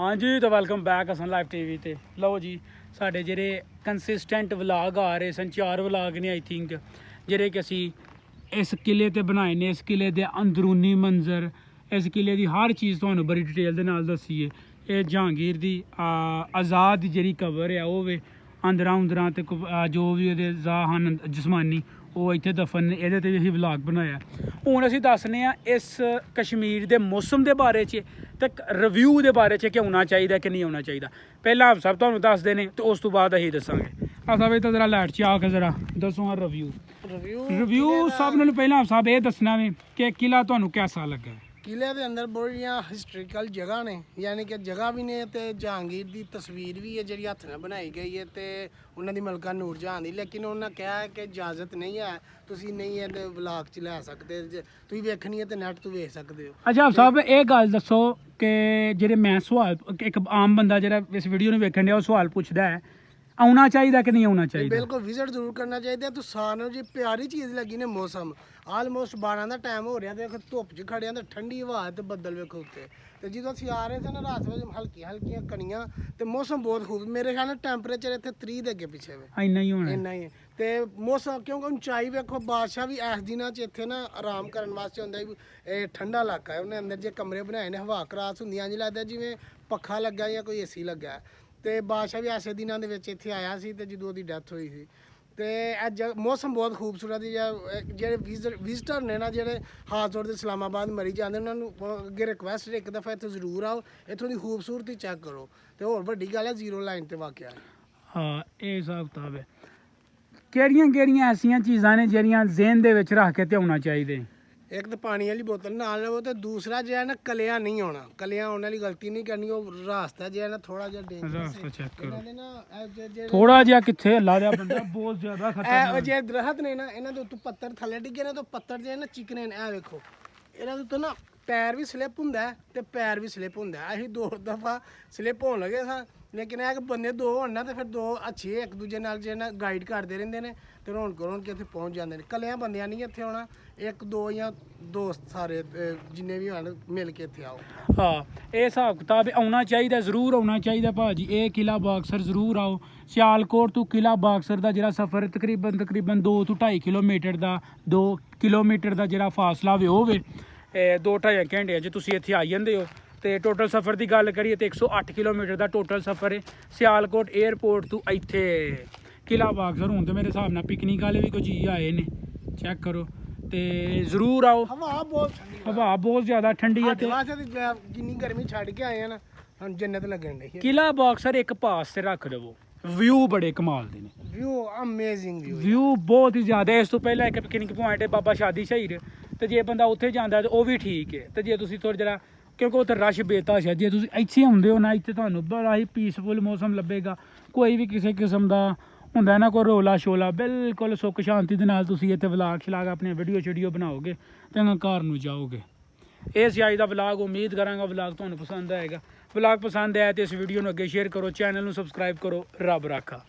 हाँ जी तो welcome back Hasan live TV ते लो जी साढ़े जेह्ड़े कंसिस्टेंट व्लाग आ रहे सन 4 व्लाग ने आई थिंक जेह्ड़े कि असी इस किले ते बनाए ने इस किले दे अंदरूनी मंजर इस किले दी हर चीज़ तुहानू बड़ी डिटेल दे नाल दस्सी है। ये जहांगीर दी आज़ाद जेह्ड़ी कबर है ओह् वे अंदरां उंदरां ते जो भी ओह्दे ज़ाहन जिस्मानी ਉਹ ਇੱਥੇ ਦਫਨ ਨੇ ਇਹਦੇ 'ਤੇ ਵੀ ਅਸੀਂ ਵਲਾਗ ਬਣਾਇਆ। ਹੁਣ ਅਸੀਂ ਦੱਸਦੇ ਹਾਂ ਇਸ ਕਸ਼ਮੀਰ ਦੇ ਮੌਸਮ ਦੇ ਬਾਰੇ 'ਚ ਤੇ ਰਿਵਿਊ ਦੇ ਬਾਰੇ 'ਚ ਕਿ ਹੋਣਾ ਚਾਹੀਦਾ ਕਿ ਨਹੀਂ ਹੋਣਾ ਚਾਹੀਦਾ। ਪਹਿਲਾਂ ਸਭ ਤੁਹਾਨੂੰ ਦੱਸਦੇ ਨੇ ਤੇ ਉਸ ਤੋਂ ਬਾਅਦ ਅਸੀਂ ਦੱਸਾਂਗੇ। ਸਾਹਿਬ ਇਹ ਤਾਂ ਜ਼ਰਾ ਲਾਈਟ 'ਚ ਆ ਕੇ ਜ਼ਰਾ ਦੱਸੋ ਹਾਂ ਰਿਵਿਊ ਸਭ ਨਾਲੋਂ ਪਹਿਲਾਂ ਸਾਹਿਬ ਇਹ ਦੱਸਣਾ ਵੀ ਕਿ ਕਿਲਾ ਤੁਹਾਨੂੰ ਕਿਹਦਾ ਲੱਗਾ। किले के अंदर बड़ियाँ हिस्टोरिकल जगह ने यानी कि जगह भी ने तो जहांगीर की तस्वीर भी है जी हथ नाल बनाई गई है तो उन्होंने मलका नूर जहां दी लेकिन उन्होंने कहा है कि इजाजत नहीं है तुसी नहीं है व्लाग च लै सकते तुसीं वेखनी है तो नैट तो वेख सकते हो। अच्छा साहब ये गल दसो कि जेह्ड़े मैं सवाल एक आम बंदा जेह्ड़ा इस वीडियो नूं वेखण डिया ओह् सवाल पुछदा है आना चाहिए कि नहीं आना चाहिए। बिल्कुल विजिट जरूर करना चाहिए। तो सानू जी प्यारी चीज़ लगी ने मौसम आलमोस्ट 12 का टाइम हो रहा तो धुप च खड़े तो ठंडी हवा तो बदल वेखो उत्ते तो जो असीं आ रहे थे ना रात में हल्की हल्कियां कणियां तो मौसम बहुत खूब मेरे ख्याल टैंपरेचर इतने 30 के अगे पिछे इन्ना ही होना इन्ना ही तो मौसम क्योंकि ऊंचाई वेखो बादशाह भी इस दिनों च इत्थे ना आराम करने वास्ते होंदा भी ठंडा इलाका है उन्हें अंदर जो कमरे बनाए ने हवा क्रास होंदी इंज लगदा जिवें पक्खा लग्गा या कोई AC लग्गा तो बादशाह भी ऐसे दिनों के इत्थे आया सी तो जो उसकी डैथ हुई थी तो मौसम बहुत खूबसूरत है। जो विजिटर ने ना जो खास तौर पर इस्लामाबाद मरी जाते उन्होंने अगे रिक्वेस्ट एक दफ़ा इतने जरूर आओ इतों की खूबसूरती चेक करो तो होर वड्डी गल है 0 लाइन ते वाकया हाँ ये हिसाब किताब है। केड़ियां ऐसियां चीज़ां ने जेह्ड़ियां ज़हन दे विच रख के ते होना चाहिए। एक तो पानी वाली बोतल नाल लो तो दूसरा जो है ना कलिया नहीं होना कलिया होने वाली गलती नहीं करनी वो रास्ता जो है ना थोड़ा जिहा डेंजरस थोड़ा जिहा कित्थे हल्ला दिया बंदा बहुत ज़्यादा खतरनाक जे दरख्त ने ना इन्हां दे उत्तों पत्थर थल्ले डिगे ने तो पत्थर जो है ना चिकने ने ए वेखो इन्हां दे उत्तों ना पैर भी स्लिप हुंदा है ते पैर भी स्लिप हुंदा है। असीं 2 दफ़ा स्लिप होण लगे सां लेकिन है कि बंदे 2 होण ना तो फिर 2 अच्छे एक दूजे नाल जे ना गाइड करते रहिंदे ने ते रौनक के इत्थे पहुँच जाते हैं। कलियां बंदियां नहीं इत्थे होना 1-2 या दोस्त सारे जिन्ने भी होन मिल के इत्थे आओ। हाँ ये हिसाब किताब आना चाहिए जरूर आना चाहिए भाजी। ये किला बाक्सर जरूर आओ। सियालकोट तो किला बाक्सर का जो सफ़र तकरीबन 2 ਤੋਂ 2.5 किलोमीटर का 2 किलोमीटर का जो फासला होवे 2-2.5 घंटे तुसीं इत्थे आई जांदे हो। तो टोटल सफ़र की गल करिए तो 108 किलोमीटर का टोटल सफ़र है सियालकोट एयरपोर्ट तो इत्थे किला बाक्सर। हूँ तो मेरे हिसाब नाल पिकनिक वाले भी कुछ आए ने चेक करो तो जरूर आओ। हवा बहुत ज़्यादा ठंडी है जिन्नी गर्मी छड़ के आए हैं ना हम जन्नत लगन दी। किला बाक्सर एक पास से रख दवो व्यू बड़े कमाल दे ने व्यू अमेजिंग व्यू बहुत ही ज़्यादा। इस तो पहले एक पिकनिक पॉइंट है बाबा शादी शहीर तो जे बंदा उत्थे जांदा तो वह भी ठीक है। तो जे तुसीं थोड़ा जरा क्योंकि उत्थे रश बेताश है जे तुसीं इत्थे आउंदे हो ना इत्थे तुहानूं बड़ा ही पीसफुल मौसम लभेगा। कोई भी किसी किस्म का ਹੁੰਦਾ ਨਾ ਕੋਈ ਰੋਲਾ ਸ਼ੋਲਾ ਬਿਲਕੁਲ ਸੁੱਖ ਸ਼ਾਂਤੀ ਦੇ ਨਾਲ ਤੁਸੀਂ ਇੱਥੇ ਵਲਾਗ ਸ਼ਲਾਗ ਆਪਣੇ ਵੀਡੀਓ ਬਣਾਓਗੇ ਤੇ ਘਰ ਨੂੰ ਜਾਓਗੇ। ਇਹ ਸੀ ਅੱਜ ਦਾ ਵਲਾਗ। ਉਮੀਦ ਕਰਾਂਗਾ ਵਲਾਗ ਤੁਹਾਨੂੰ ਪਸੰਦ ਆਏਗਾ। ਵਲਾਗ ਪਸੰਦ ਆਇਆ ਤੇ ਇਸ ਵੀਡੀਓ ਨੂੰ ਅੱਗੇ ਸ਼ੇਅਰ ਕਰੋ ਚੈਨਲ ਨੂੰ ਸਬਸਕ੍ਰਾਈਬ ਕਰੋ। ਰੱਬ ਰਾਖਾ।